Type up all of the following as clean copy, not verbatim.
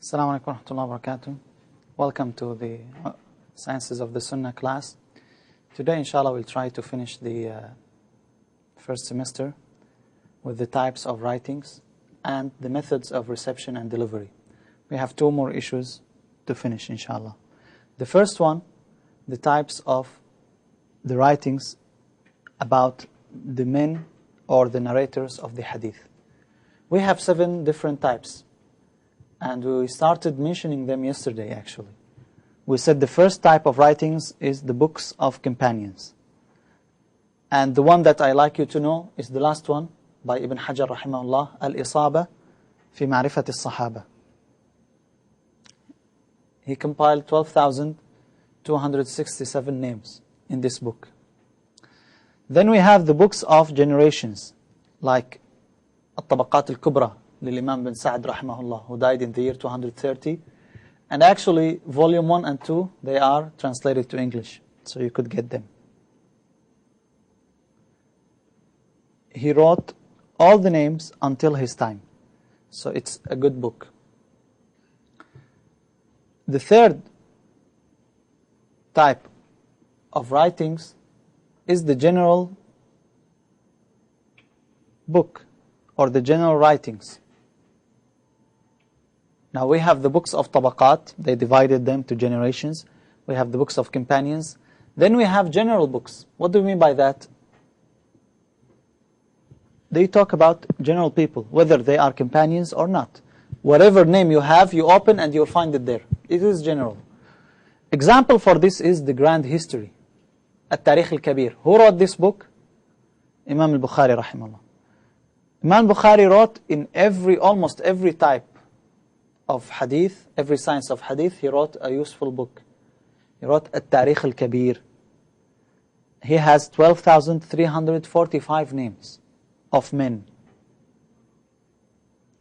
Assalamu alaikum wa rahmatullahi wa barakatuh. Welcome to the Sciences of the Sunnah class. Today, inshallah, we'll try to finish the first semester with the types of writings and the methods of reception and delivery. We have two more issues to finish, inshallah. The first one, the types of the writings about the men or the narrators of the hadith. We have 7 different types. And we started mentioning them yesterday, actually. We said the first type of writings is the books of companions. And the one that I like you to know is the last one by Ibn Hajar rahimahullah, Al-Isaba fi Ma'rifat al-Sahaba. He compiled 12,267 names in this book. Then we have the books of generations, like At-Tabaqat al-Kubra, Imam bin Sa'd rahimahullah, who died in the year 230. And actually, volume 1 and 2, they are translated to English, so you could get them. He wrote all the names until his time, so it's a good book. The third type of writings is the general book, or the general writings. Now we have the books of Tabaqat, they divided them to generations. We have the books of companions. Then we have general books. What do we mean by that? They talk about general people, whether they are companions or not. Whatever name you have, you open and you'll find it there. It is general. Example for this is the Grand History, At-Tarikh al-Kabir. Who wrote this book? Imam al-Bukhari rahimahullah. Imam Bukhari wrote in almost every type of hadith, every science of hadith, he wrote a useful book. He wrote At-Tarikh al-Kabir. He has 12,345 names of men.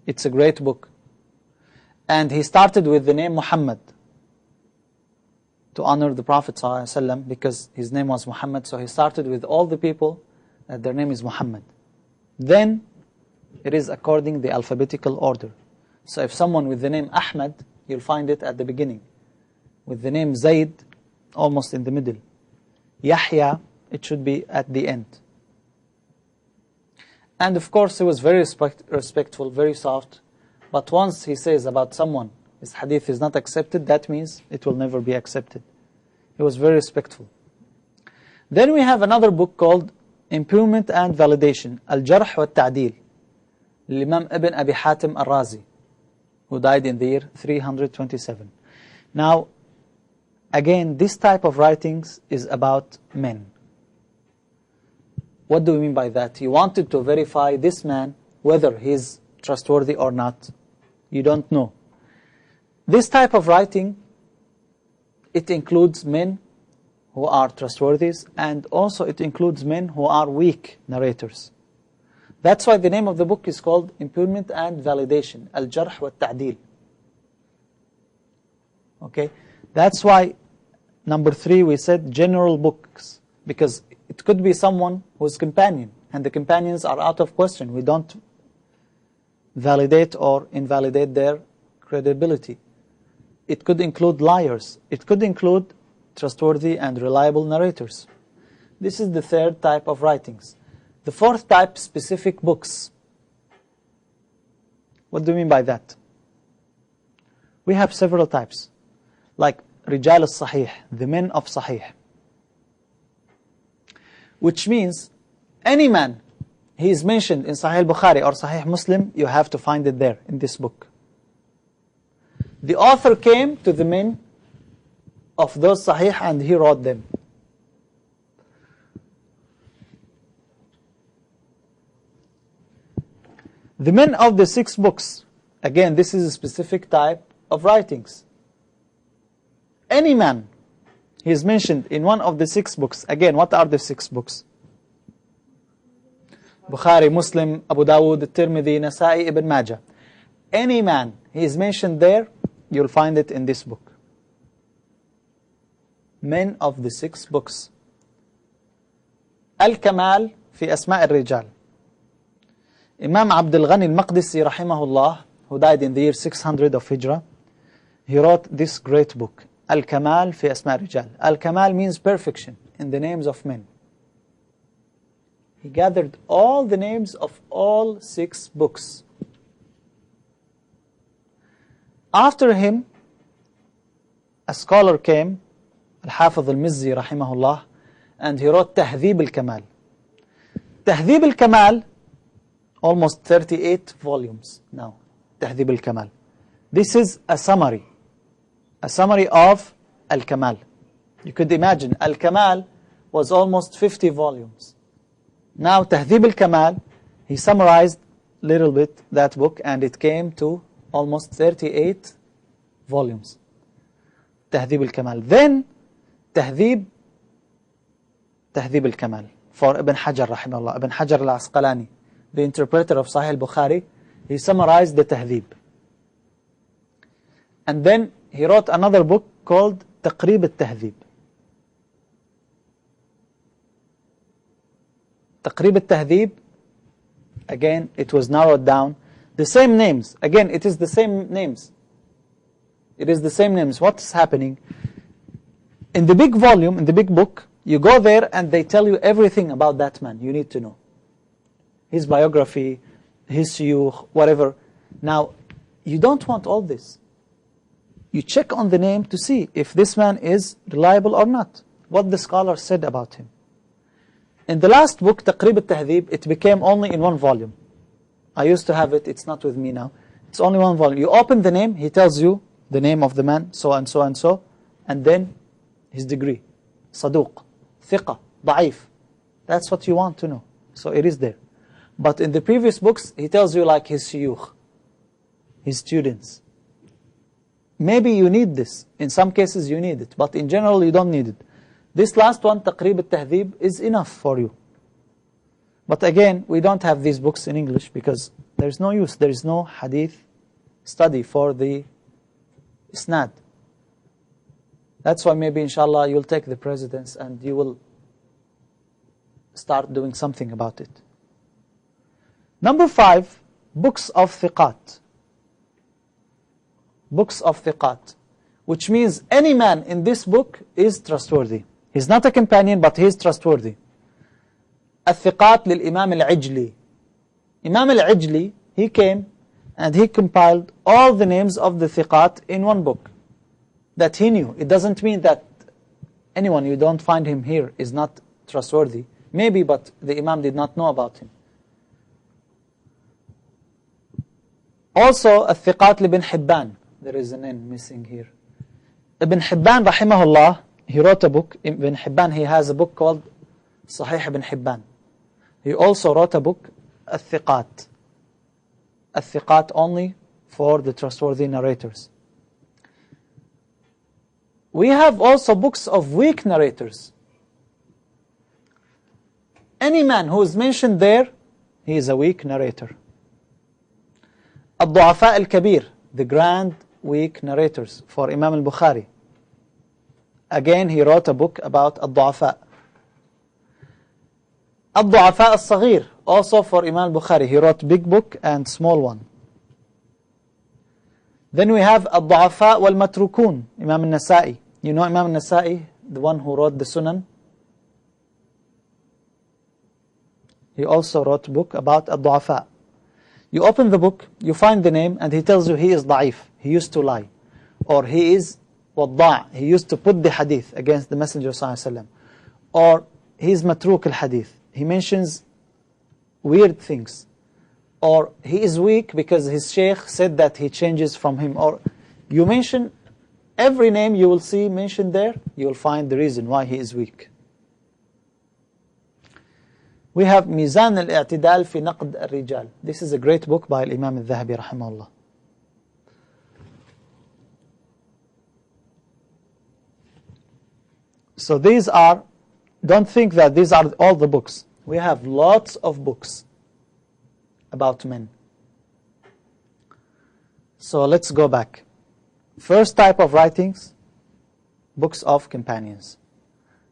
It's a great book. And he started with the name Muhammad to honor the Prophet ﷺ, because his name was Muhammad, so he started with all the people that their name is Muhammad. Then it is according the alphabetical order. So if someone with the name Ahmad, you'll find it at the beginning. With the name Zayd, almost in the middle. Yahya, it should be at the end. And of course, he was very respectful, very soft. But once he says about someone, his hadith is not accepted, that means it will never be accepted. He was very respectful. Then we have another book called Improvement and Validation, Al-Jarh wa Ta'dil, Imam Ibn Abi Hatim al-Razi, who died in the year 327. Now, again, this type of writings is about men. What do we mean by that? He wanted to verify this man, whether he's trustworthy or not. You don't know. This type of writing, it includes men who are trustworthy, and also it includes men who are weak narrators. That's why the name of the book is called Improvement and Validation, Al-Jarh wa Ta'dil. Okay? That's why, number 3, we said general books, because it could be someone who's companion, and the companions are out of question. We don't validate or invalidate their credibility. It could include liars. It could include trustworthy and reliable narrators. This is the third type of writings. The fourth type, specific books. What do you mean by that? We have several types, like Rijal al-Sahih, the men of Sahih. Which means, any man, he is mentioned in Sahih Bukhari or Sahih Muslim, you have to find it there, in this book. The author came to the men of those Sahih and he wrote them. The men of the 6 books, again, this is a specific type of writings. Any man, he is mentioned in one of the 6 books. Again, what are the 6 books? Bukhari, Muslim, Abu Dawud, Tirmidhi, Nasa'i, Ibn Majah. Any man, he is mentioned there, you'll find it in this book. Men of the 6 books. Al-Kamal fi Asma' al-Rijal. Imam Abdul Ghani al-Maqdisi rahimahullah, who died in the year 600 of Hijrah, he wrote this great book, Al-Kamal fi Asma' Rijal. Al-Kamal means perfection in the names of men. He gathered all the names of all 6 books. After him, a scholar came, Al-Hafiz Al-Mizzi rahimahullah, and he wrote Tahdhib Al-Kamal. Tahdhib Al-Kamal, almost 38 volumes now, Tahdhib Al-Kamal. This is a summary of Al-Kamal. You could imagine, Al-Kamal was almost 50 volumes. Now, Tahdhib Al-Kamal, he summarized a little bit that book, and it came to almost 38 volumes. Tahdhib Al-Kamal. Then, Tahdhib Al-Kamal for Ibn Hajar rahimahullah, Ibn Hajar al-Asqalani, the interpreter of Sahih al-Bukhari. He summarized the Tahdhib. And then he wrote another book called Taqrib al-Tahdhib. Taqrib al-Tahdhib, again, it was narrowed down. The same names. Again, it is the same names. It is the same names. What's happening? In the big volume, in the big book, you go there and they tell you everything about that man you need to know. His biography, his sheikh, whatever. Now, you don't want all this. You check on the name to see if this man is reliable or not. What the scholar said about him. In the last book, Taqrib al-Tahdhib, it became only in 1 volume. I used to have it, it's not with me now. It's only 1 volume. You open the name, he tells you the name of the man, so and so and so, and then his degree. Saduq, thiqa, da'if. That's what you want to know. So it is there. But in the previous books, he tells you like his sheikh, his students. Maybe you need this. In some cases you need it, but in general you don't need it. This last one, Taqrib al-Tahdhib, is enough for you. But again, we don't have these books in English because there is no use. There is no hadith study for the isnad. That's why maybe inshallah you'll take the precedence and you will start doing something about it. Number 5, books of thiqat. Books of thiqat, which means any man in this book is trustworthy. He's not a companion, but he is trustworthy. الثقات للإمام العجلي. Imam al-Ijli, he came and he compiled all the names of the thiqat in 1 book that he knew. It doesn't mean that anyone, you don't find him here, is not trustworthy. Maybe, but the Imam did not know about him. Also, الثقات لابن Hibban. There is an N missing here. Ibn Hibban, rahimahullah, he wrote a book. Ibn Hibban, he has a book called Sahih Ibn Hibban. He also wrote a book, Al-Thiqat. Al-Thiqat only for the trustworthy narrators. We have also books of weak narrators. Any man who is mentioned there, he is a weak narrator. Al-Du'afa al-Kabir, the grand weak narrators for Imam al-Bukhari. Again, he wrote a book about Al-Du'afa. Al-Du'afa al-Saghir, also for Imam al-Bukhari. He wrote big book and small one. Then we have Al-Du'afa wal-Matrukun, Imam al-Nasa'i. You know Imam al-Nasa'i, the one who wrote the Sunan? He also wrote a book about Al-Du'afa. You open the book, you find the name, and he tells you he is da'if. He used to lie. Or he is wadda'. He used to put the hadith against the Messenger ﷺ. Or he is matruk al-hadith. He mentions weird things. Or he is weak because his sheikh said that he changes from him. Or you mention every name you will see mentioned there, you will find the reason why he is weak. We have Mizan al-I'tidal fi Naqd al-Rijal. This is a great book by Imam al-Dhahabi rahimahullah. So these are, don't think that these are all the books. We have lots of books about men. So let's go back. First type of writings, books of companions.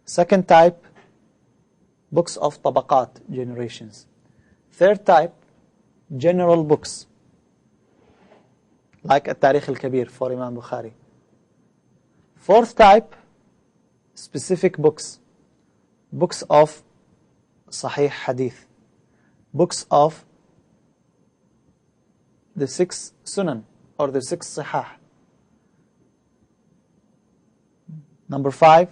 Second type, books of tabaqat, generations. Third type, general books, like At-Tarikh al-Kabir for Imam Bukhari. Fourth type, specific books. Books of Sahih Hadith. Books of the 6 Sunan or the 6 Sahih. Number 5,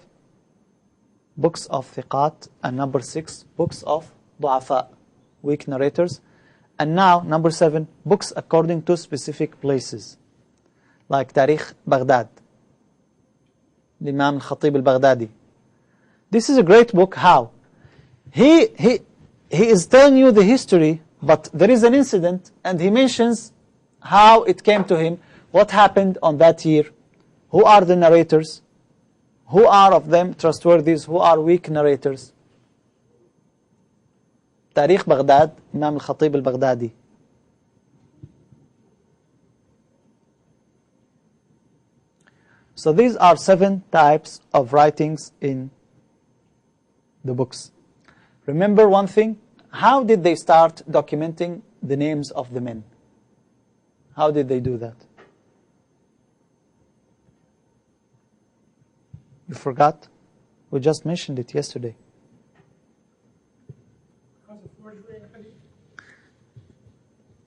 books of Thiqat. And number 6, books of Du'afa, weak narrators. And now, number 7, books according to specific places. Like Tarikh Baghdad, Imam al-Khatib al-Baghdadi. This is a great book. How? He is telling you the history, but there is an incident, and he mentions how it came to him, what happened on that year, who are the narrators, who are of them trustworthy, who are weak narrators. Tarikh Baghdad, Imam al-Khatib al-Baghdadi. So these are 7 types of writings in the books. Remember one thing, how did they start documenting the names of the men? How did they do that? You forgot? We just mentioned it yesterday.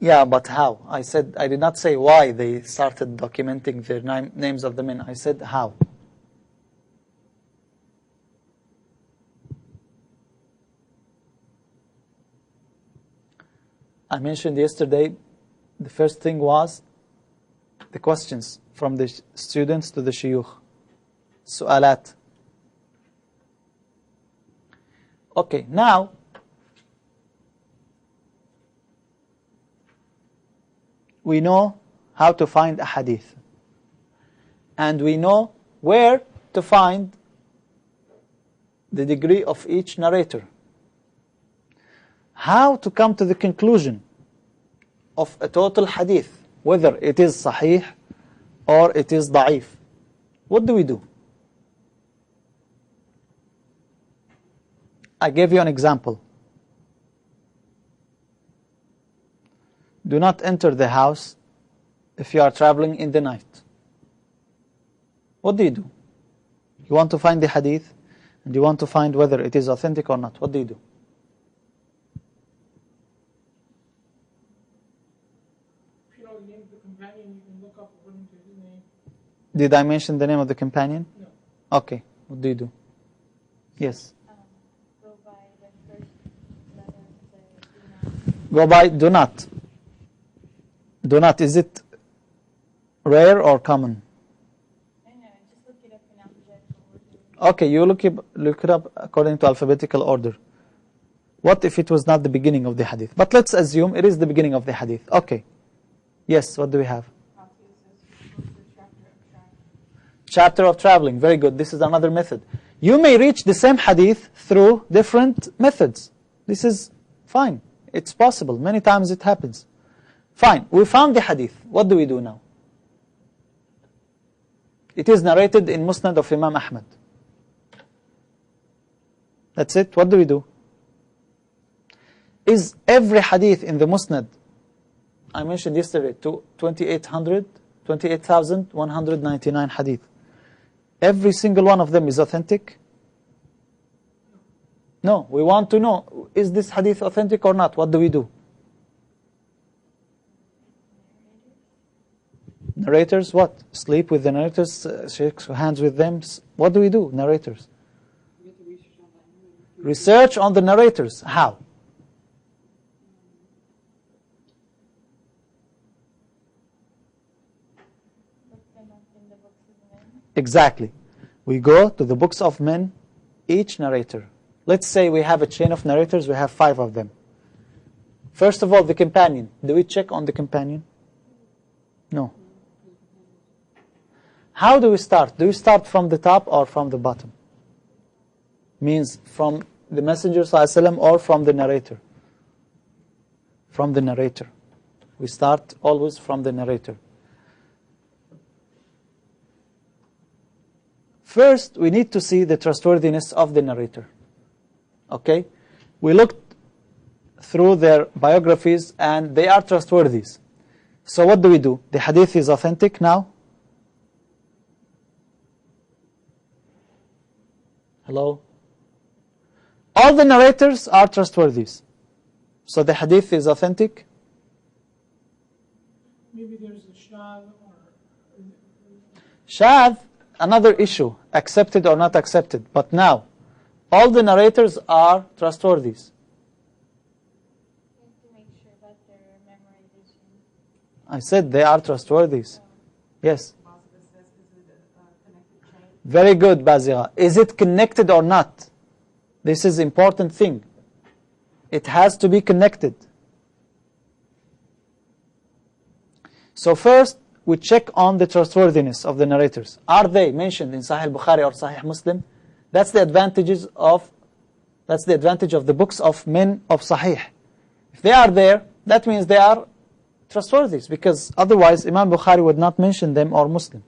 Yeah, but how? I did not say why they started documenting the names of the men. I said how. I mentioned yesterday, the first thing was the questions from the students to the shuyukh. Su'alat. Okay, now, we know how to find a hadith. And we know where to find the degree of each narrator. How to come to the conclusion of a total hadith, whether it is sahih or it is da'if. What do we do? I gave you an example. Do not enter the house if you are traveling in the night. What do? You want to find the hadith and you want to find whether it is authentic or not. What do? If you know the name of the companion, you can look up according to his name. Did I mention the name of the companion? No. Okay. What do? Yes. Go by the first letter of the Go by do not. Do not, is it rare or common? I know, just look it up in alphabetical order. Okay, you look it up according to alphabetical order. What if it was not the beginning of the hadith? But let's assume it is the beginning of the hadith. Okay. Yes, what do we have? Chapter of traveling. Very good. This is another method. You may reach the same hadith through different methods. This is fine. It's possible. Many times it happens. Fine. We found the hadith. What do we do now? It is narrated in Musnad of Imam Ahmad. That's it. What do we do? Is every hadith in the Musnad, I mentioned yesterday, 28,199 hadith. Every single one of them is authentic? No. We want to know, is this hadith authentic or not? What do we do? Narrators, what? Sleep with the narrators, shake hands with them. What do we do, narrators? Research on the narrators. How? Exactly. We go to the books of men, each narrator. Let's say we have a chain of narrators, we have 5 of them. First of all, the companion. Do we check on the companion? No. How do we start? Do we start from the top or from the bottom? Means from the Messenger ﷺ or from the narrator? From the narrator. We start always from the narrator. First, we need to see the trustworthiness of the narrator. Okay? We looked through their biographies and they are trustworthy. So what do we do? The hadith is authentic now? Hello? All the narrators are trustworthy. So the hadith is authentic? Maybe there's a shad or... Shadh, another issue, accepted or not accepted. But now, all the narrators are trustworthy. You have to make sure that their memorization. I said they are trustworthy. Yes. Very good, Bazira. Is it connected or not? This is important thing. It has to be connected. So first, we check on the trustworthiness of the narrators. Are they mentioned in Sahih Bukhari or Sahih Muslim? That's the advantage of the books of men of Sahih. If they are there, that means they are trustworthy, because otherwise Imam Bukhari would not mention them, or Muslim.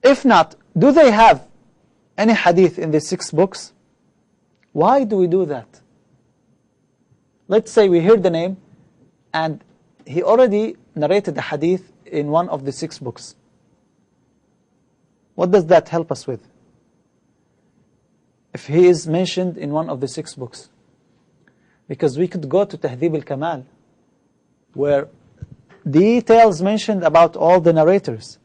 If not, do they have any hadith in the 6 books? Why do we do that? Let's say we hear the name and he already narrated the hadith in one of the 6 books. What does that help us with? If he is mentioned in one of the 6 books. Because we could go to Tahdhib al-Kamal, where details mentioned about all the narrators.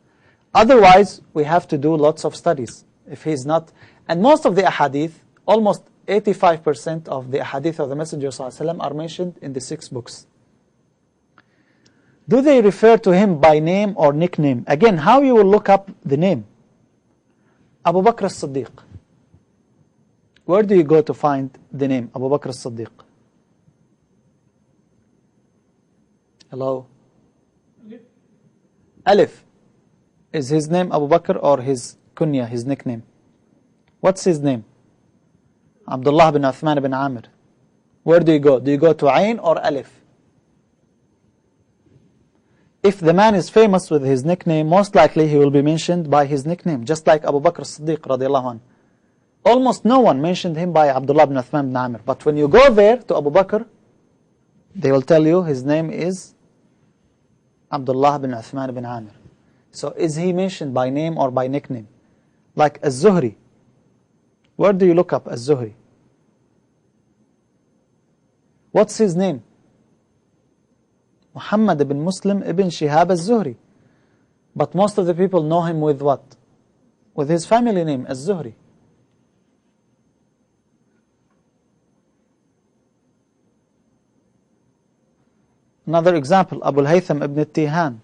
Otherwise, we have to do lots of studies. If he's not, and most of the ahadith, almost 85% of the ahadith of the Messenger ﷺ are mentioned in the 6 books. Do they refer to him by name or nickname? Again, how you will look up the name? Abu Bakr as-Siddiq. Where do you go to find the name Abu Bakr as-Siddiq? Hello? Alif. Is his name Abu Bakr or his kunya, his nickname? What's his name? Abdullah bin Uthman bin Amir. Where do you go? Do you go to Ain or Alif? If the man is famous with his nickname, most likely he will be mentioned by his nickname, just like Abu Bakr as-Siddiq radiallahu anh. Almost no one mentioned him by Abdullah bin Uthman bin Amir. But when you go there to Abu Bakr, they will tell you his name is Abdullah bin Uthman bin Amir. So is he mentioned by name or by nickname? Like Az-Zuhri. Where do you look up Az-Zuhri? What's his name? Muhammad ibn Muslim ibn Shihab Az-Zuhri. But most of the people know him with what? With his family name, Az-Zuhri. Another example, Abu al-Haytham ibn Tihan.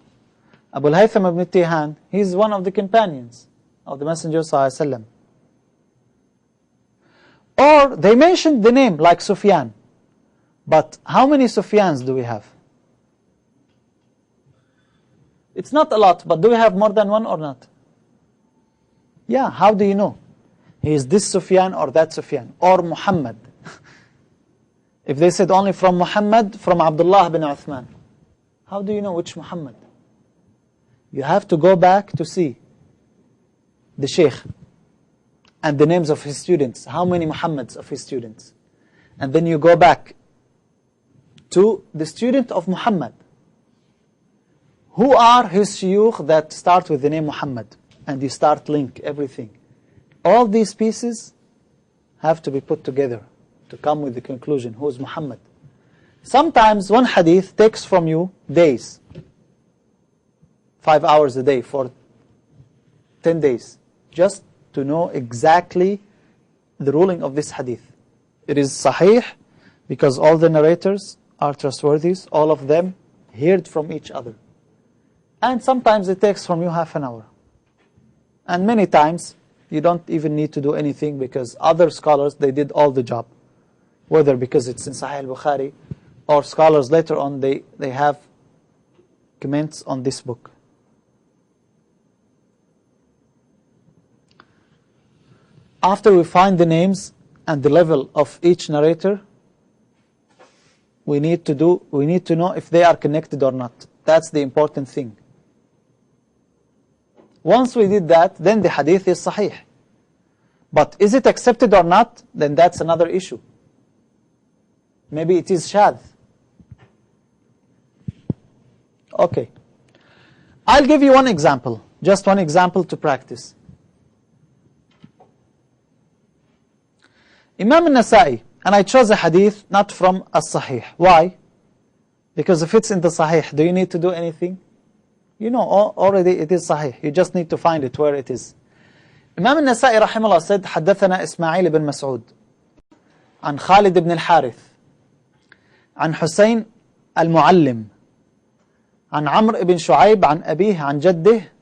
Abu al-Haytham ibn Tihan, he's one of the companions of the Messenger ﷺ. Or they mentioned the name like Sufyan. But how many Sufyans do we have? It's not a lot, but do we have more than one or not? Yeah, how do you know? He is this Sufyan or that Sufyan, or Muhammad. If they said only from Muhammad, from Abdullah bin Uthman, how do you know which Muhammad? You have to go back to see the sheikh and the names of his students. How many Muhammads of his students? And then you go back to the student of Muhammad. Who are his shuyukh that start with the name Muhammad? And you start link everything. All these pieces have to be put together to come with the conclusion, who is Muhammad? Sometimes one hadith takes from you days. 5 hours a day for 10 days. Just to know exactly the ruling of this hadith. It is sahih because all the narrators are trustworthy. All of them heard from each other. And sometimes it takes from you half an hour. And many times you don't even need to do anything because other scholars, they did all the job. Whether because it's in Sahih al-Bukhari or scholars later on, they have comments on this book. After we find the names and the level of each narrator, we need to know if they are connected or not. That's the important thing. Once we did that, then the hadith is sahih. But is it accepted or not? Then that's another issue. Maybe it is shadh. Okay. I'll give you one example. Just one example to practice. Imam al-Nasa'i, and I chose a hadith not from as-Sahih. Why? Because if it's in the Sahih, do you need to do anything? You know, already it is Sahih. You just need to find it where it is. Imam al-Nasa'i rahimahullah said, حدثنا إسماعيل بن مسعود عن خالد بن الحارث عن حسين المعلم عن عمرو بن شعيب عن أبيه عن جده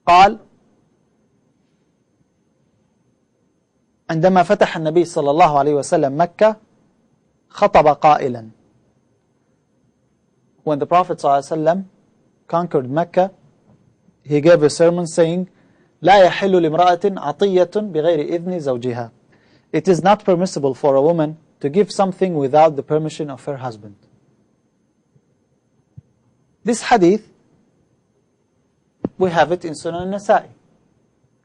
قال عندما فتح النبي صلى الله عليه وسلم مكة خطب قائلا. When the Prophet صلى الله عليه وسلم conquered Mecca, he gave a sermon saying, لا يحل لامرأة عطية بغير إذن زوجها. It is not permissible for a woman to give something without the permission of her husband. This hadith, we have it in Sunnah Nasa'i.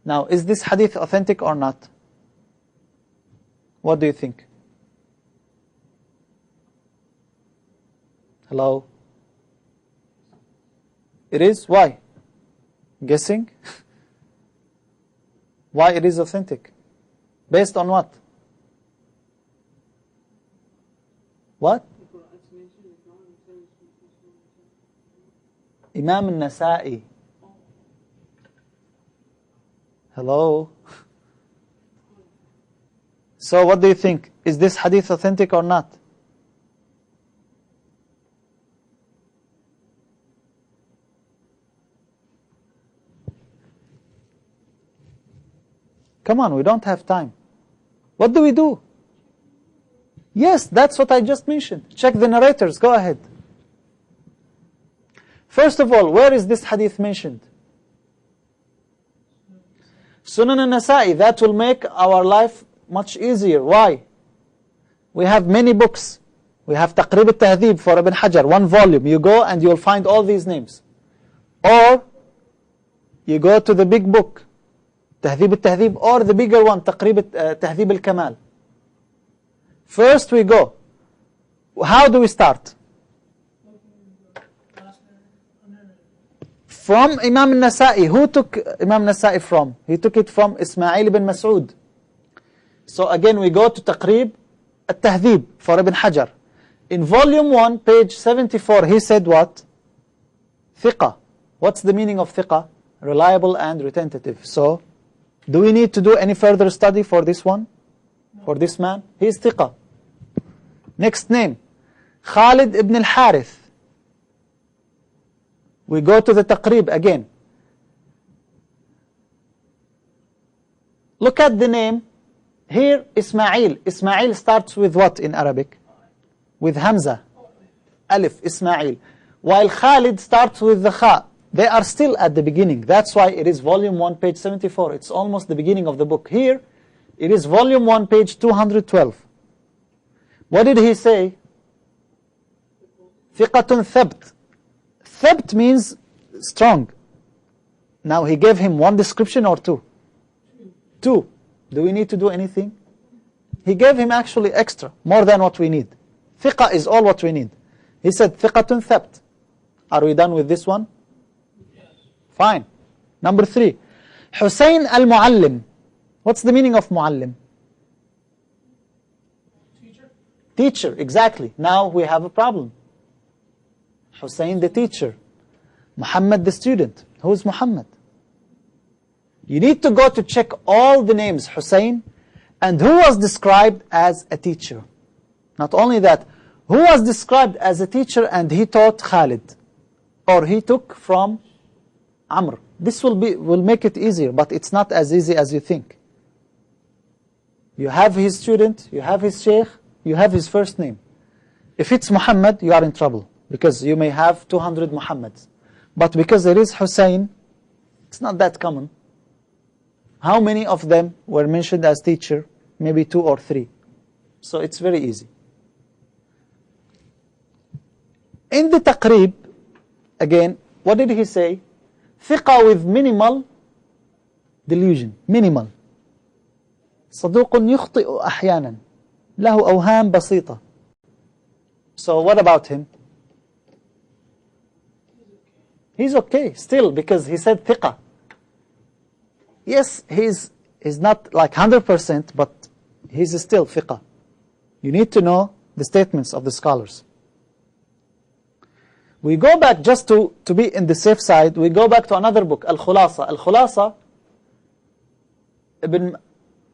Now, is this hadith authentic or not? What do you think? Hello? It is? Why? Guessing? Why it is authentic? Based on what? What? Imam al-Nasa'i. Hello? So what do you think? Is this hadith authentic or not? Come on, we don't have time. What do we do? Yes, that's what I just mentioned. Check the narrators, go ahead. First of all, where is this hadith mentioned? Sunan al-Nasa'i. That will make our life much easier. Why? We have many books. We have Taqrib al-Tahdhib for Ibn Hajar, 1 volume. You go and you'll find all these names. Or, you go to the big book, Tahdhib al-Tahdhib, or the bigger one, Taqrib al-Tahdhib al-Kamal. First we go. How do we start? From Imam al-Nasa'i. Who took Imam al-Nasa'i from? He took it from Ismail ibn Mas'ud. So again we go to Taqrib al-Tahdhib for Ibn Hajar. In volume 1, page 74, he said what? Thiqa. What's the meaning of thiqa? Reliable and retentive. So, do we need to do any further study for this one? For this man? He is thiqa. Next name, Khalid ibn al-Harith. We go to the Taqrib again. Look at the name. Here, Ismail. Ismail starts with what in Arabic? With Hamza. Alif, Ismail. While Khalid starts with the Kha. They are still at the beginning. That's why it is volume 1, page 74. It's almost the beginning of the book. Here, it is volume 1, page 212. What did he say? Thiqatun thabt. Thabt means strong. Now he gave him 1 description or 2? 2. Do we need to do anything? He gave him actually extra, more than what we need. Thiqa is all what we need. He said, Thiqatun thabt. Are we done with this one? Yes. Fine. Number 3. Hussein al-Muallim. What's the meaning of Muallim? Teacher. Teacher, exactly. Now we have a problem. Hussein the teacher. Muhammad the student. Who is Muhammad? You need to go to check all the names Hussein and who was described as a teacher. Not only that, who was described as a teacher and he taught Khalid, or he took from Amr. This will make it easier, but it's not as easy as you think. You have his student, you have his sheikh, you have his first name. If it's Muhammad, you are in trouble, because you may have 200 Muhammads. But because there is Hussein, it's not that common. How many of them were mentioned as teacher? Maybe 2 or 3. So it's very easy. In the Taqrib, again, what did he say? Thiqa with minimal delusion. Minimal. صدوق يخطئ أحيانا له أوهام بسيطة. So what about him? He's okay still, because he said thiqa. Yes, he's he's not like 100%, but he's still thiqah. You need to know the statements of the scholars. We go back just to be in the safe side. We go back to another book, Al-Khulasa. Al-Khulasa, Ibn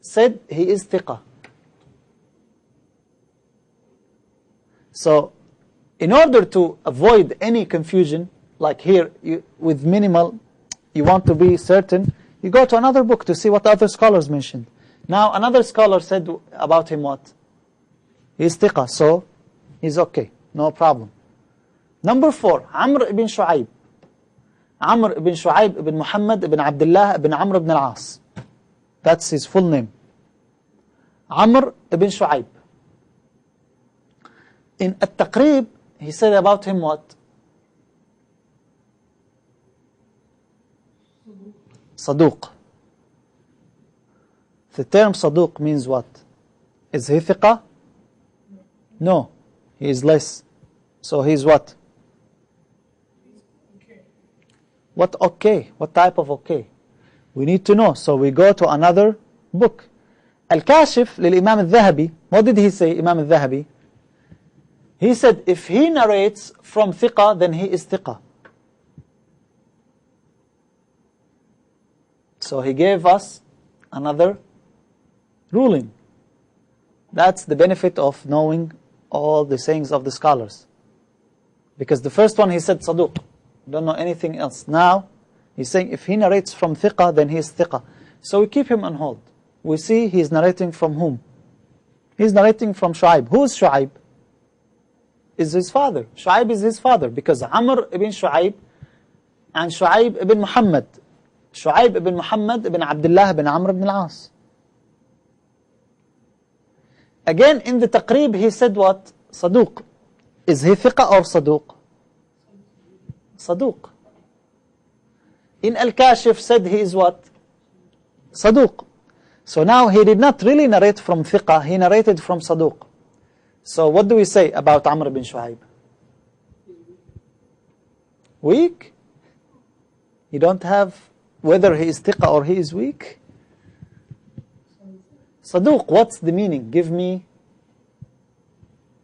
said he is thiqah. So, in order to avoid any confusion, like here, with minimal, you want to be certain, you go to another book to see what other scholars mentioned. Now, another scholar said about him what? He's thiqah, so he's okay, no problem. Number 4, Amr ibn Shu'ayb. Amr ibn Shu'ayb ibn Muhammad ibn Abdullah ibn Amr ibn al-As. That's his full name. Amr ibn Shu'ayb. In At-Taqrib, he said about him what? Saduq. The term Saduq means what? Is he thiqah? No, he is less. So he is what? What okay? What type of okay? We need to know. So we go to another book. Al-Kashif lil-Imam al-Dhahabi. What did he say, Imam al-Dhahabi? He said, if he narrates from thiqah, then he is thiqah. So he gave us another ruling. That's the benefit of knowing all the sayings of the scholars. Because the first one he said saduq. Don't know anything else. Now, he's saying if he narrates from thiqah, then he is thiqah. So we keep him on hold. We see he's narrating from whom? He's narrating from Shu'ayb. Who is Shu'ayb? Is his father. Shu'ayb is his father, because Amr ibn Shu'ayb and Shu'ayb ibn Muhammad. Shu'ayb ibn Muhammad ibn Abdullah ibn Amr ibn al-As. Again, in the Taqrib, he said what? Saduq. Is he thiqah or saduq? Saduq. In Al-Kashif said he is what? Saduq. So now he did not really narrate from thiqah, he narrated from saduq. So what do we say about Amr ibn Shu'ayb? Weak? You don't have whether he is thiqah or he is weak? Saduq, what's the meaning? Give me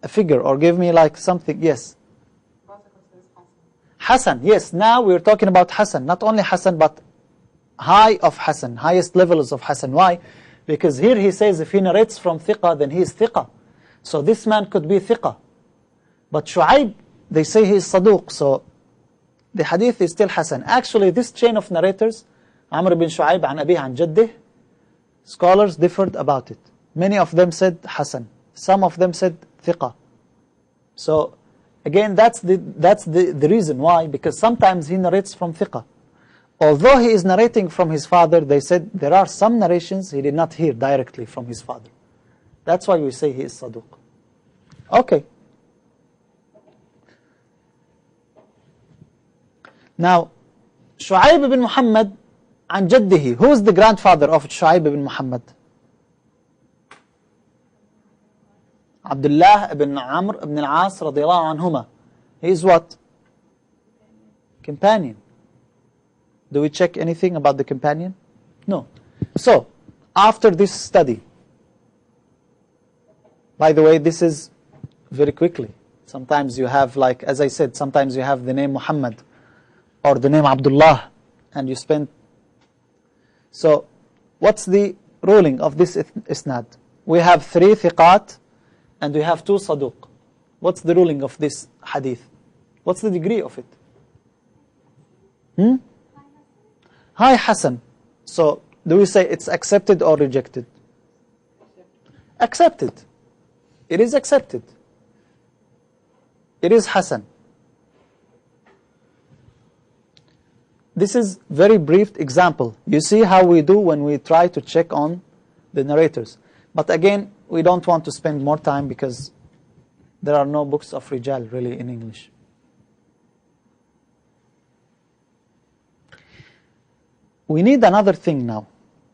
a figure or give me like something. Yes. Hasan, yes, now we're talking about Hasan. Not only Hasan, but high of Hasan, highest levels of Hasan. Why? Because here he says if he narrates from thiqah, then he is thiqah. So this man could be thiqah. But Shu'ayb, they say he is saduq, so the hadith is still Hasan. Actually, this chain of narrators, Amr ibn Shu'ayb an Abih an Jaddih, scholars differed about it. Many of them said Hasan. Some of them said thiqah. So, again, that's the reason why, because sometimes he narrates from thiqah. Although he is narrating from his father, they said there are some narrations he did not hear directly from his father. That's why we say he is saduq. Okay. Now, Shu'ayb ibn Muhammad an Jaddihi. Who is the grandfather of Shu'ayb ibn Muhammad? Abdullah ibn Amr ibn al-As radiyallahu anhuma. He is what? Companion. Do we check anything about the companion? No. So, after this study, by the way, this is very quickly. Sometimes you have, like, as I said, sometimes you have the name Muhammad or the name Abdullah, and you spend. So, what's the ruling of this isnad? We have 3 thiqat and we have 2 saduq. What's the ruling of this hadith? What's the degree of it? High Hasan. So, do we say it's accepted or rejected? Accepted. It is accepted. It is Hasan. This is very brief example. You see how we do when we try to check on the narrators. But again, we don't want to spend more time because there are no books of Rijal really in English. We need another thing now.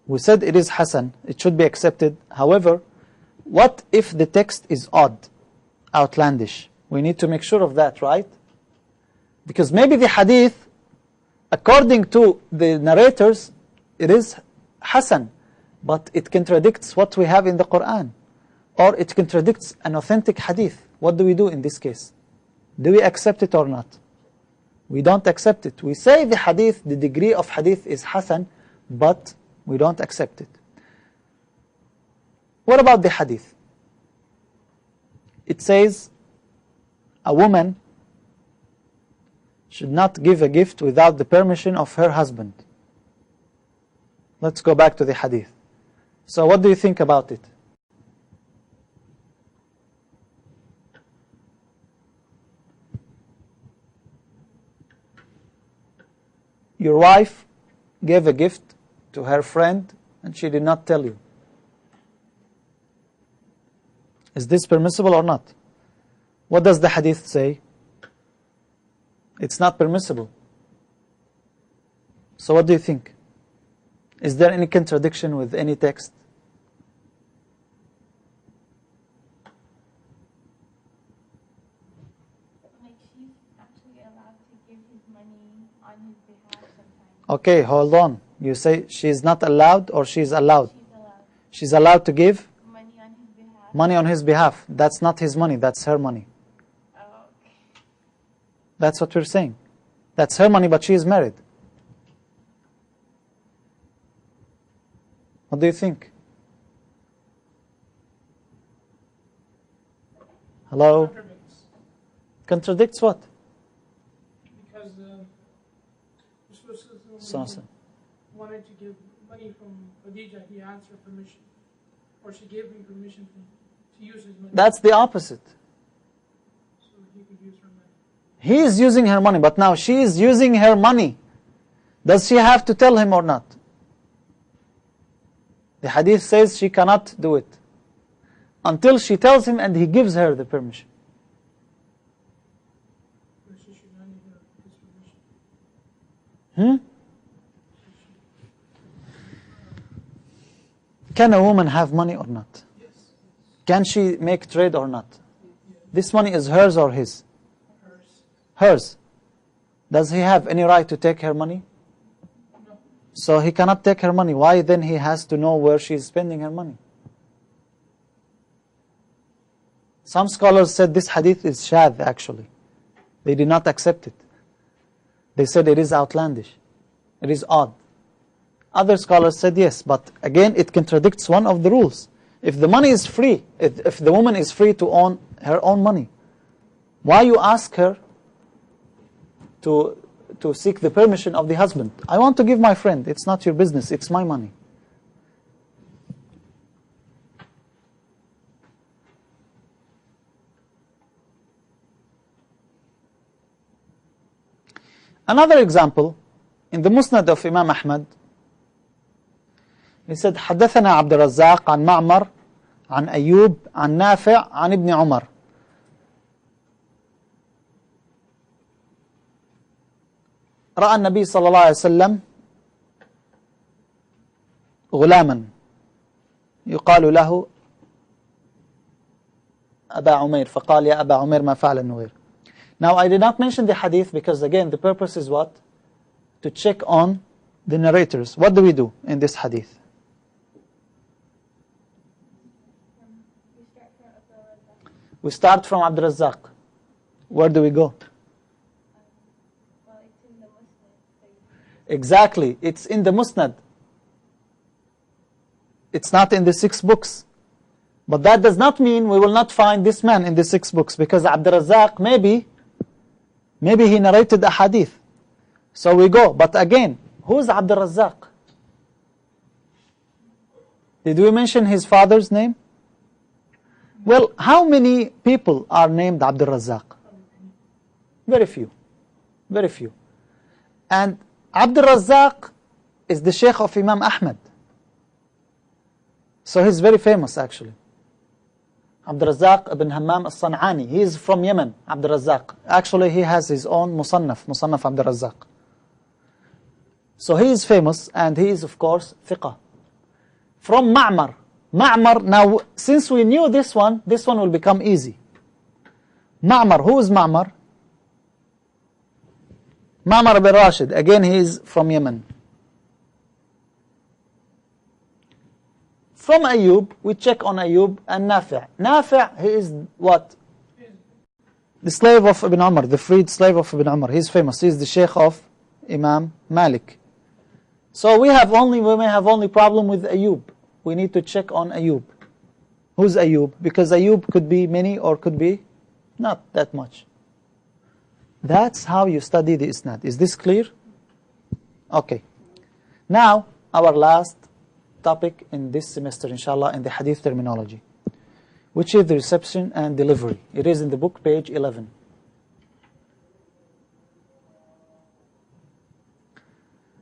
We said it is Hasan, it should be accepted. However, what if the text is odd, outlandish? We need to make sure of that, right? Because maybe the hadith, according to the narrators, it is Hasan. but it contradicts what we have in the Quran, or it contradicts an authentic hadith. What do we do in this case? Do we accept it or not? We don't accept it. We say the hadith, the degree of hadith is hasan, but we don't accept it. What about the hadith? It says a woman should not give a gift without the permission of her husband. Let's go back to the hadith. So what do you think about it? Your wife gave a gift to her friend and she did not tell you. Is this permissible or not? What does the hadith say? It's not permissible. So what do you think? Is there any contradiction with any text? Like she's actually allowed to give his money on his behalf sometimes. Okay, hold on. You say she's not allowed or she's allowed? She's allowed She's allowed to give money on his behalf. money on his behalf. That's not his money, that's her money. Oh, okay. That's what we're saying. That's her money, but she is married. What do you think? Hello? Contradicts what? Because Sasa. wanted to give money from Khadija, he asked her permission. Or she gave him permission to use his money. That's the opposite. So he could use her money. He is using her money, but now she is using her money. Does she have to tell him or not? The hadith says she cannot do it until she tells him and he gives her the permission. But she should not need his permission. Can a woman have money or not? Yes. Can she make trade or not? This money is hers or his? Hers. Hers. Does he have any right to take her money? No. So he cannot take her money. Why then he has to know where she is spending her money? Some scholars said this hadith is shadh actually. They did not accept it. They said it is outlandish. It is odd. Other scholars said yes, but again it contradicts one of the rules. If the money is free, if the woman is free to own her own money, why you ask her to seek the permission of the husband? I want to give my friend. It's not your business. It's my money. Another example, in the Musnad of Imam Ahmad, he said, حدثنا عبد الرزاق عن معمر عن أيوب عن نافع عن ابن عمر. رأى النبي صلى الله عليه وسلم غلاما يقال له أبا عمير فقال يا أبا عمير ما فعل النغير. Now I did not mention the hadith because again the purpose is what? To check on the narrators. What do we do in this hadith? We start from Abd Razzaq. Where do we go? Well, it's in the Musnad. Exactly, it's in the Musnad. It's not in the 6 books. But that does not mean we will not find this man in the 6 books, because Abd Razzaq maybe he narrated a hadith. So we go. But again, who is Abd Razzaq? Did we mention his father's name? Well, how many people are named Abd Razzaq? Very few. Very few. And Abd Razzaq is the sheikh of Imam Ahmad. So he's very famous actually. Abd Razzaq ibn Hammam al-San'ani. He is from Yemen, Abd Razzaq. Actually he has his own Musannaf Abd Razzaq. So he is famous and he is of course thiqah. From Ma'mar. Ma'mar, now since we knew this one will become easy. Ma'mar, who is Ma'mar? Ma'mar bin Rashid, again he is from Yemen. From Ayub, we check on Ayub and Nafi'. Nafi', he is what? The slave of Ibn Umar, the freed slave of Ibn Umar. He's famous. He's the sheikh of Imam Malik. So we may have only problem with Ayub. We need to check on Ayub. Who's Ayub? Because Ayub could be many or could be not that much. That's how you study the isnad. Is this clear? Okay. Now, our last topic in this semester, inshallah, in the hadith terminology, which is the reception and delivery. It is in the book, page 11.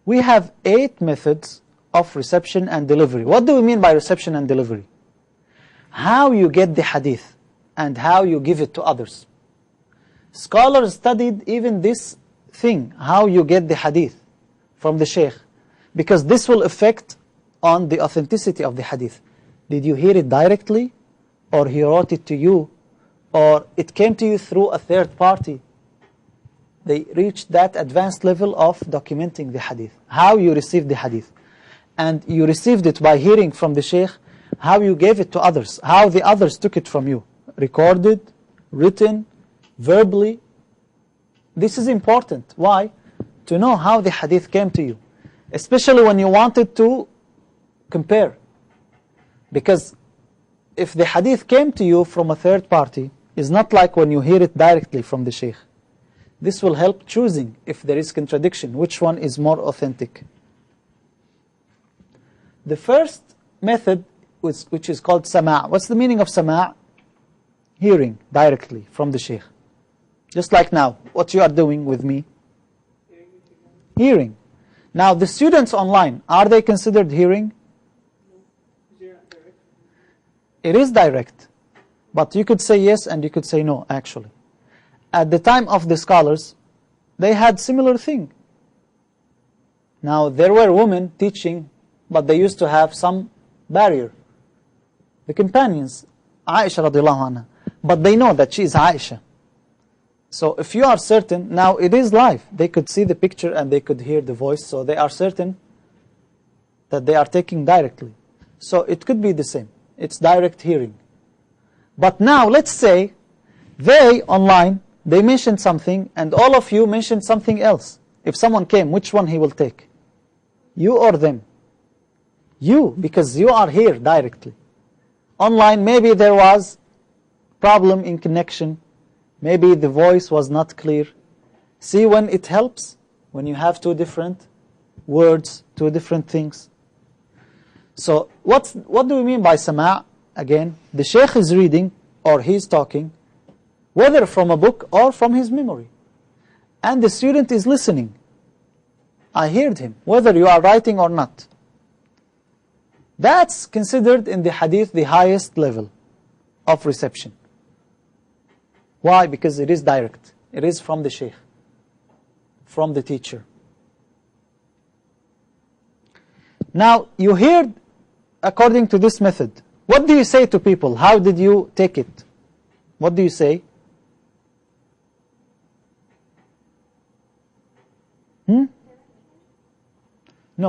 We have 8 methods of reception and delivery. What do we mean by reception and delivery? How you get the hadith and how you give it to others. Scholars studied even this thing, how you get the hadith from the sheikh, because this will affect on the authenticity of the hadith. Did you hear it directly, or he wrote it to you, or it came to you through a third party? They reached that advanced level of documenting the hadith, how you received the hadith. And you received it by hearing from the sheikh, how you gave it to others, how the others took it from you, recorded, written, verbally. This is important. Why? To know how the hadith came to you, especially when you wanted to compare. Because if the hadith came to you from a third party, it's not like when you hear it directly from the sheikh. This will help choosing, if there is contradiction, which one is more authentic. The first method, which is called sama'. What's the meaning of sama'? Hearing directly from the sheikh. Just like now, what you are doing with me? Hearing. Now, the students online, are they considered hearing? It is direct. But you could say yes and you could say no, actually. At the time of the scholars, they had similar thing. Now, there were women teaching, but they used to have some barrier. The companions, Aisha radiallahu anha, but they know that she is Aisha. So if you are certain, now it is live. They could see the picture and they could hear the voice, so they are certain that they are taking directly. So it could be the same. It's direct hearing. But now, let's say, they online, they mentioned something, and all of you mentioned something else. If someone came, which one he will take? You or them? You, because you are here directly. Online, maybe there was problem in connection. Maybe the voice was not clear. See when it helps? When you have 2 different words, 2 different things. So what do we mean by sama'? Again, the sheikh is reading or he's talking, whether from a book or from his memory. And the student is listening. I heard him, whether you are writing or not. That's considered in the hadith the highest level of reception. Why? Because it is direct. It is from the sheikh, from the teacher. Now, you heard according to this method. What do you say to people? How did you take it? What do you say? No,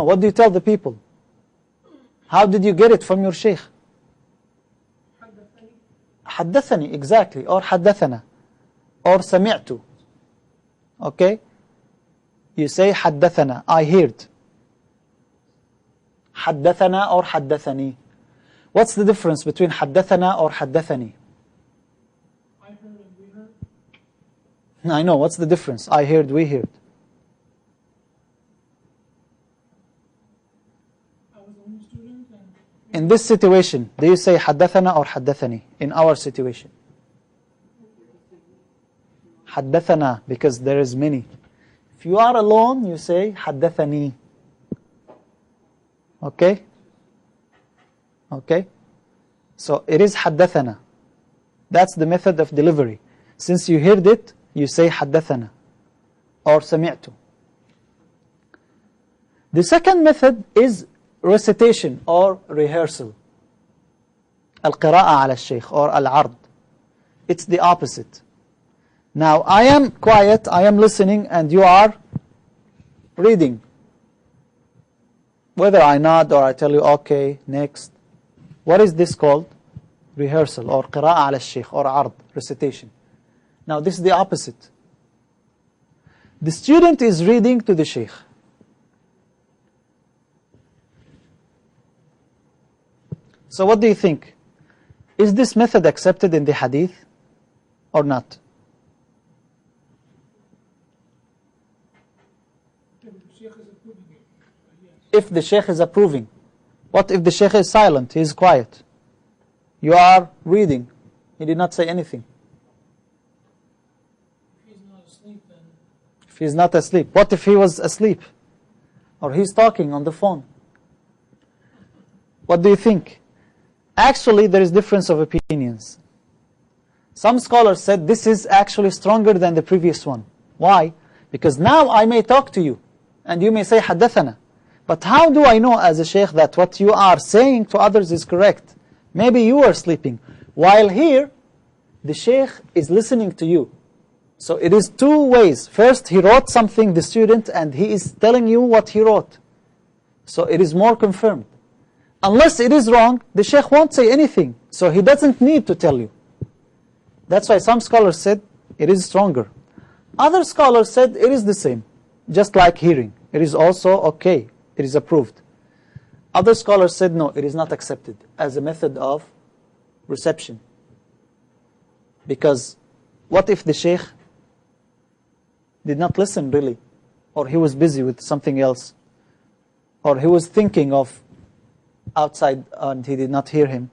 what do you tell the people? How did you get it from your sheikh? حدثني, exactly, or حدثنا, or سمعت. Okay? You say حدثنا, I heard. حدثنا or حدثني. What's the difference between حدثنا or حدثني? I heard and we heard. I know, what's the difference? I heard, we heard. I was the only student and In this situation, do you say حدثنا or حدثني? In our situation. حدثنا, because there is many. If you are alone, you say حدثني. Okay? Okay? So it is حدثنا. That's the method of delivery. Since you heard it, you say حدثنا or سمعت. The second method is recitation or rehearsal. القراءة على الشيخ or العرض. It's the opposite. Now I am quiet, I am listening, and you are reading. Whether I nod or I tell you, okay, next. What is this called? Rehearsal, or qira'ah ala sheikh, or ard, recitation. Now this is the opposite. The student is reading to the sheikh. So what do you think? Is this method accepted in the hadith or not? If the sheikh is approving. What if the sheikh is silent, he is quiet? You are reading, he did not say anything. If he's not asleep, then If he is not asleep. What if he was asleep? Or he's talking on the phone? What do you think? Actually, there is difference of opinions. Some scholars said this is actually stronger than the previous one. Why? Because now I may talk to you, and you may say, حدثنا. But how do I know as a sheikh that what you are saying to others is correct? Maybe you are sleeping. While here, the sheikh is listening to you. So it is two ways. First, he wrote something, the student, and he is telling you what he wrote. So it is more confirmed. Unless it is wrong, the sheikh won't say anything. So he doesn't need to tell you. That's why some scholars said it is stronger. Other scholars said it is the same. Just like hearing. It is also okay. It is approved. Other scholars said no, it is not accepted as a method of reception. Because what if the sheikh did not listen really? Or he was busy with something else? Or he was thinking of outside and he did not hear him?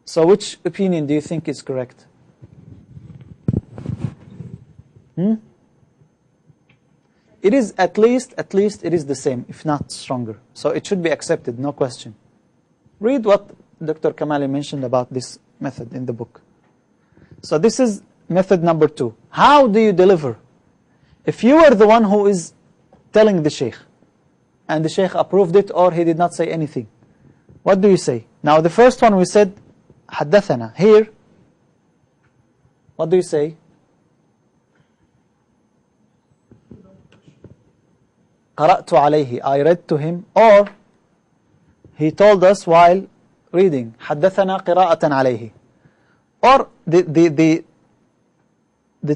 So which opinion do you think is correct? It is at least it is the same, if not stronger. So it should be accepted, no question. Read what Dr. Kamali mentioned about this method in the book. So this is method number 2. How do you deliver? If you are the one who is telling the sheikh, and the sheikh approved it or he did not say anything, what do you say? Now the first one we said, حدثنا. Here, what do you say? قرأت عليه, I read to him, or he told us while reading, حدثنا قراءة عليه. Or the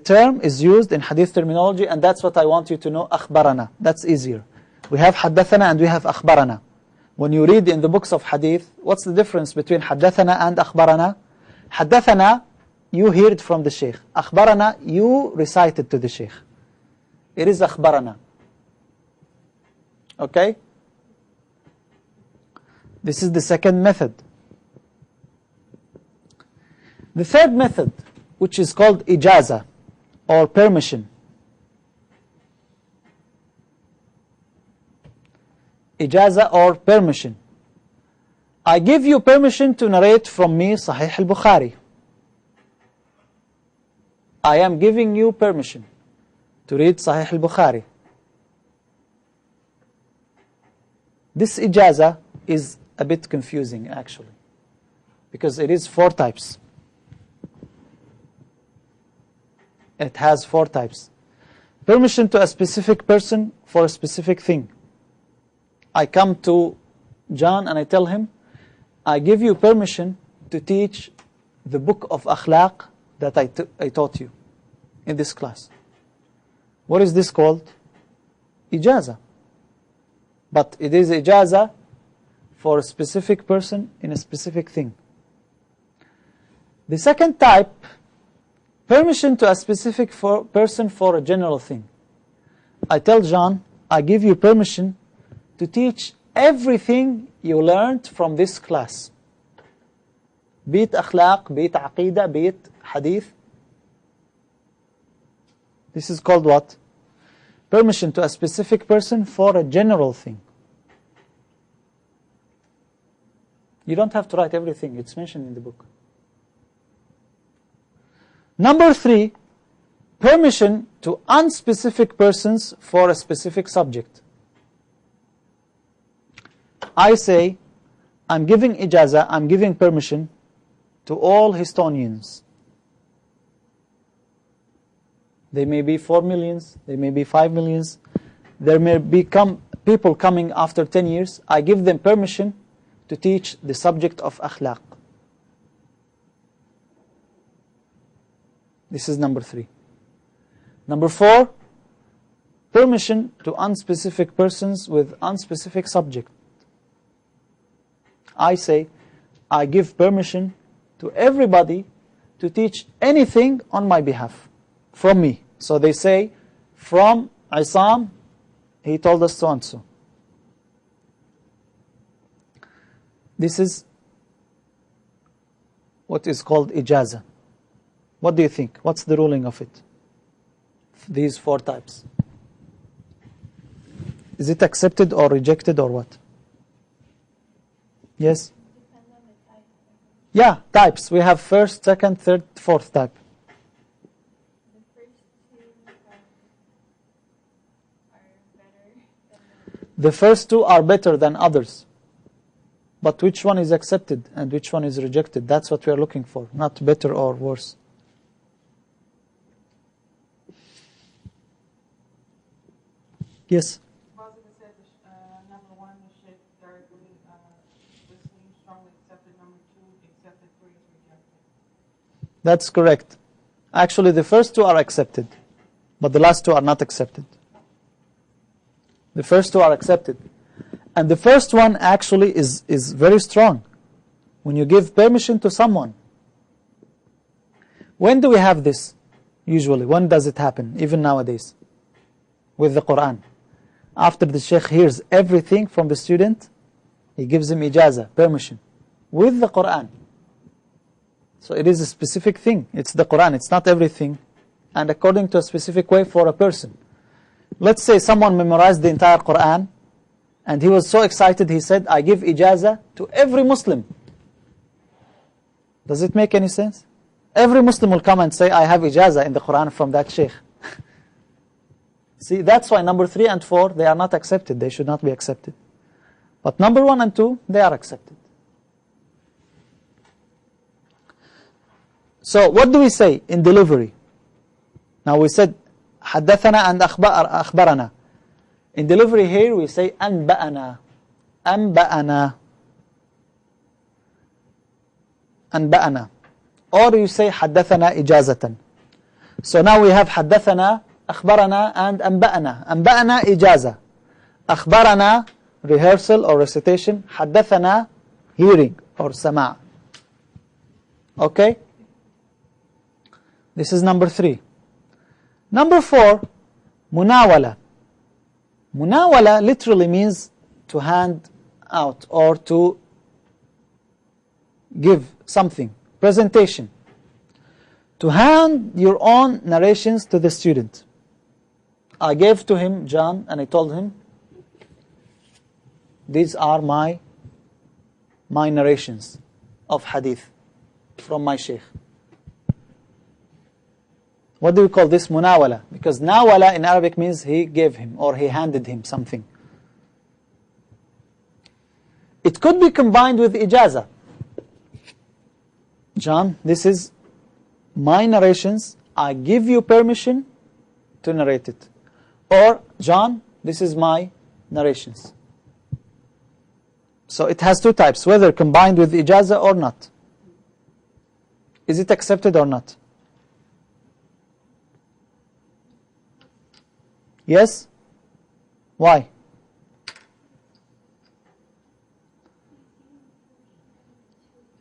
term is used in hadith terminology, and that's what I want you to know, أخبرنا. That's easier. We have حدثنا and we have أخبرنا. When you read in the books of hadith, what's the difference between حدثنا and أخبرنا? حدثنا, you hear it from the sheikh. أخبرنا, you recite it to the sheikh. It is أخبرنا. Okay? This is the second method. The third method, which is called ijaza, or permission. Ijaza or permission. I give you permission to narrate from me Sahih al-Bukhari. I am giving you permission to read Sahih al-Bukhari. This ijaza is a bit confusing actually, because it is 4 types. It has 4 types. Permission to a specific person for a specific thing. I come to John and I tell him, I give you permission to teach the book of akhlaq that I taught you in this class. What is this called? Ijaza. But it is ijaza for a specific person in a specific thing. The second type, permission to a specific person for a general thing. I tell John, I give you permission to teach everything you learned from this class. Be it akhlaq, be it aqidah, be it hadith. This is called what? Permission to a specific person for a general thing. You don't have to write everything, it's mentioned in the book. Number 3, permission to unspecific persons for a specific subject. I say, I'm giving ijaza, I'm giving permission to all Histonians. They may be 4 millions, they may be 5 millions. There may become people coming after 10 years. I give them permission to teach the subject of akhlaq. This is number 3. Number 4, permission to unspecific persons with unspecific subject. I say, I give permission to everybody to teach anything on my behalf, from me. So they say, from Isam, he told us so and so. This is what is called ijaza. What do you think? What's the ruling of it? These 4 types. Is it accepted or rejected or what? Yes? Depends on the type. Yeah, types. We have first, second, third, fourth type. The first 2 are better than The first 2 are better than others. But which one is accepted and which one is rejected? That's what we are looking for, not better or worse. Yes? Positive said, number 1, the sheikh directly listening, strongly accepted. Number 2, accepted. 3 is rejected. That's correct. Actually, the first 2 are accepted, but the last 2 are not accepted. The first 2 are accepted. And the first one actually is very strong. When you give permission to someone. When do we have this? Usually, when does it happen? Even nowadays. With the Quran. After the sheikh hears everything from the student, he gives him ijaza, permission. With the Quran. So it is a specific thing. It's the Quran. It's not everything. And according to a specific way for a person. Let's say someone memorized the entire Quran. And he was so excited, he said, I give ijaza to every Muslim. Does it make any sense? Every Muslim will come and say, I have ijaza in the Quran from that sheikh. See, that's why number 3 and 4, they are not accepted. They should not be accepted. But number 1 and 2, they are accepted. So, what do we say in delivery? Now we said, حدثنا and أخبرنا. In delivery here, we say أنبأنا. أنبأنا. أنبأنا. Or you say حدثنا إجازة. So now we have حدثنا, أخبرنا and أنبأنا. أنبأنا إجازة. أخبرنا rehearsal or recitation. حدثنا hearing or سماع. Okay? This is number 3. Number 4, munawala. Munawala literally means to hand out or to give something. Presentation. To hand your own narrations to the student. I gave to him John and I told him, these are my narrations of hadith from my sheikh. What do we call this? Munawala. Because nawala in Arabic means he gave him or he handed him something. It could be combined with ijaza. John, this is my narrations. I give you permission to narrate it. Or, John, this is my narrations. So it has 2 types, whether combined with ijaza or not. Is it accepted or not? Yes? Why?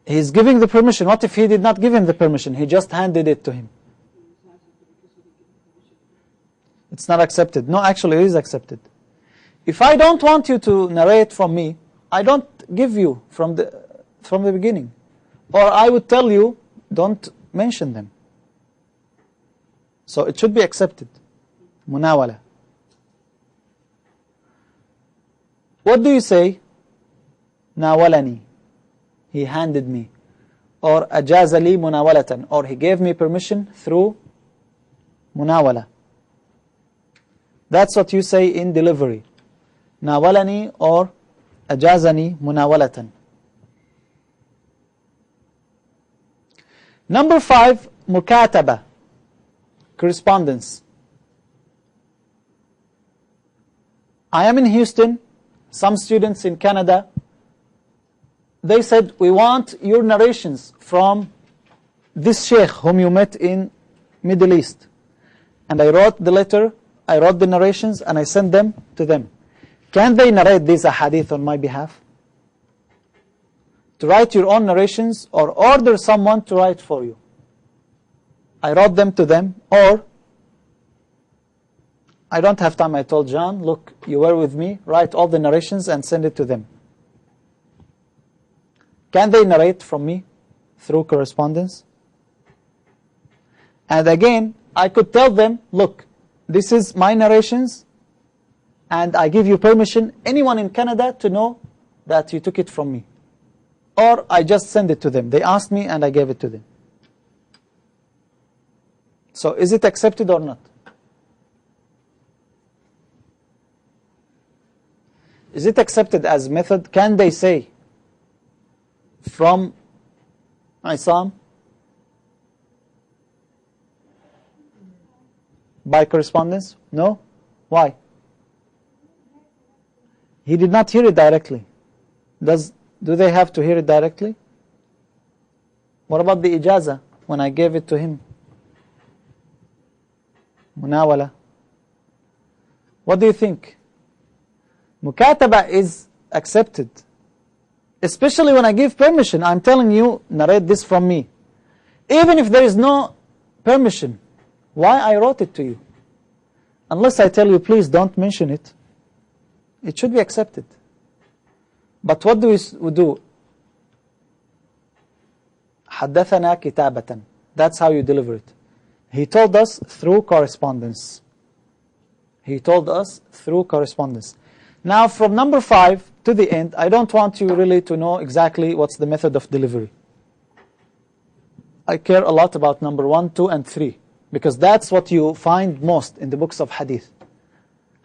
He's giving the permission. What if he did not give him the permission? He just handed it to him. It's not accepted. No, actually it is accepted. If I don't want you to narrate from me, I don't give you from the beginning. Or I would tell you, don't mention them. So it should be accepted. Munawala. What do you say? Nawalani. He handed me. Or ajazali munawalatan. Or he gave me permission through munawala. That's what you say in delivery. Nawalani or ajazani munawalatan. Number 5, mukataba. Correspondence. I am in Houston. Some students in Canada they said, we want your narrations from this sheikh whom you met in Middle East. And I wrote the letter, I wrote the narrations, and I sent them to them. Can they narrate these ahadith on my behalf? To write your own narrations or order someone to write for you? I wrote them to them, or I don't have time. I told John, look, you were with me, write all the narrations and send it to them. Can they narrate from me through correspondence? And again, I could tell them, look, this is my narrations, and I give you permission, anyone in Canada, to know that you took it from me. Or I just send it to them. They asked me and I gave it to them. So is it accepted or not? Is it accepted as method? Can they say from Isam by correspondence? No? Why? He did not hear it directly. Do they have to hear it directly? What about the ijaza when I gave it to him? Munawala. What do you think? Mukataba is accepted. Especially when I give permission. I'm telling you, narrate this from me. Even if there is no permission, why I wrote it to you? Unless I tell you, please don't mention it, it should be accepted. But what do we do? حدثنا كتابة. That's how you deliver it. He told us through correspondence. He told us through correspondence. Now from number 5 to the end, I don't want you really to know exactly what's the method of delivery. I care a lot about number 1, 2, and 3, because that's what you find most in the books of hadith.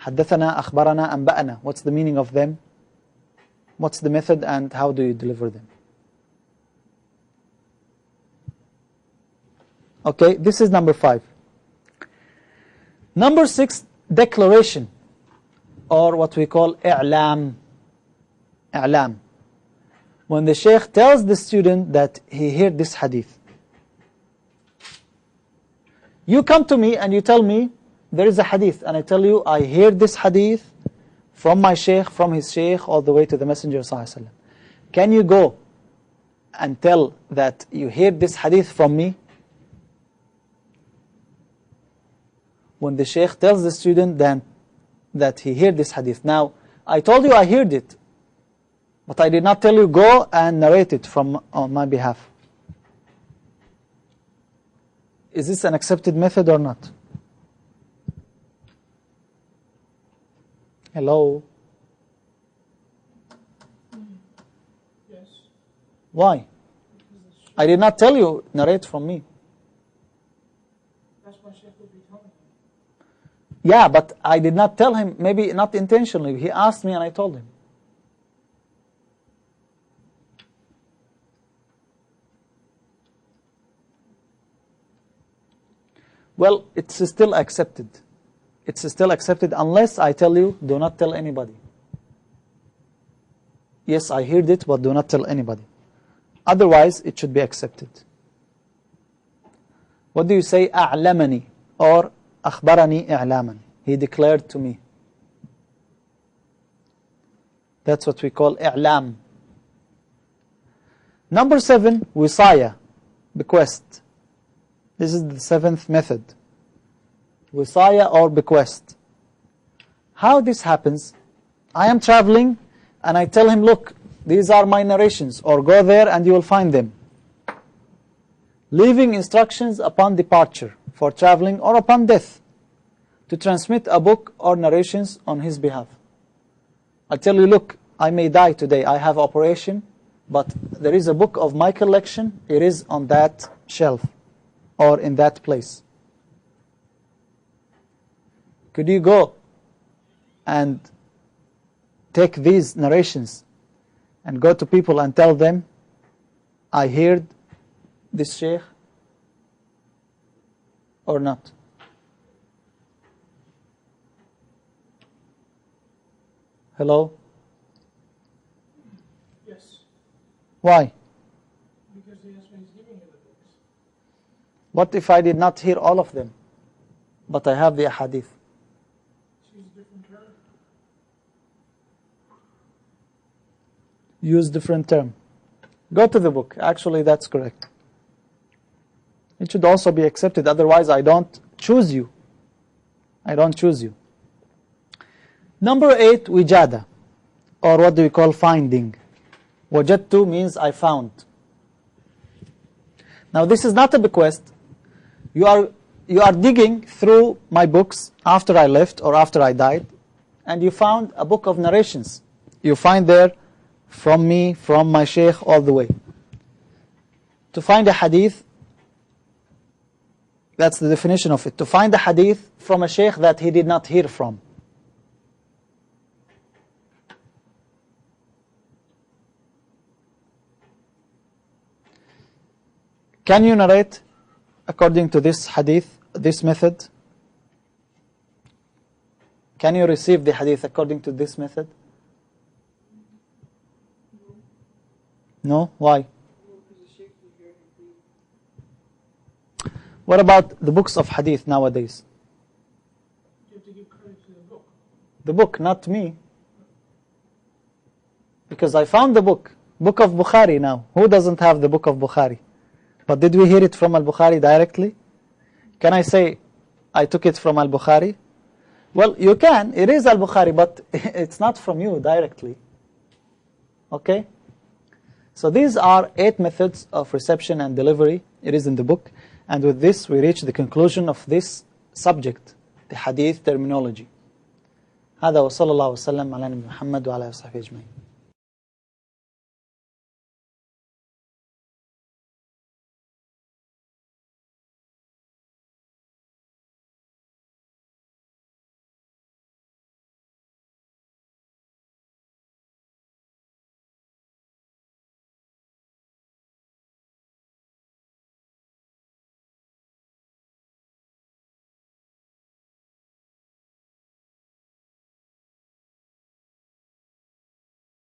حدثنا, أخبرنا, أنبأنا. What's the meaning of them? What's the method and how do you deliver them? Okay, this is number 5. Number 6, declaration, or what we call i'lam. I'lam. When the sheikh tells the student that he heard this hadith. You come to me and you tell me there is a hadith, and I tell you I heard this hadith from my sheikh, from his sheikh, all the way to the Messenger ﷺ. Can you go and tell that you heard this hadith from me? When the sheikh tells the student then that he heard this hadith. Now, I told you I heard it, but I did not tell you go and narrate it on my behalf. Is this an accepted method or not? Hello? Yes. Why? I did not tell you narrate from me. That's what sheikh would be telling you. Yeah, but I did not tell him, maybe not intentionally. He asked me and I told him. Well, it's still accepted. It's still accepted unless I tell you, do not tell anybody. Yes, I heard it, but do not tell anybody. Otherwise, it should be accepted. What do you say? أعلمني or أخبرني إعلاما. He declared to me. That's what we call إعلام. Number 7, wisaya, bequest. This is the 7th method. Wisaya or bequest. How this happens? I am traveling and I tell him, look, these are my narrations, or go there and you will find them. Leaving instructions upon departure for traveling or upon death to transmit a book or narrations on his behalf. I tell you, look, I may die today, I have operation, but there is a book of my collection, it is on that shelf or in that place. Could you go and take these narrations and go to people and tell them, I heard this sheikh, or not? Hello? Yes. Why? Because that's when he's giving you the books. What if I did not hear all of them, but I have the ahadith? Choose a different term. Use different term. Go to the book. Actually, that's correct. It should also be accepted. Otherwise, I don't choose you. I don't choose you. Number 8, wijada, or what do we call finding? Wajadtu means I found. Now, this is not a bequest. You are digging through my books after I left or after I died, and you found a book of narrations. You find there from me, from my sheikh, all the way. To find a hadith, that's the definition of it. To find a hadith from a sheikh that he did not hear from. Can you narrate according to this hadith, this method? Can you receive the hadith according to this method? No? Why? What about the books of hadith nowadays? You have to give credit to the book. The book, not me. Because I found the book. Book of Bukhari now. Who doesn't have the book of Bukhari? But did we hear it from Al-Bukhari directly? Can I say, I took it from Al-Bukhari? Well, you can. It is Al-Bukhari, but it's not from you directly. Okay? So these are 8 methods of reception and delivery. It is in the book. And with this, we reach the conclusion of this subject, the hadith terminology. هذا وصلى الله وسلم على نبينا محمد وعلى آله وصحبه أجمعين.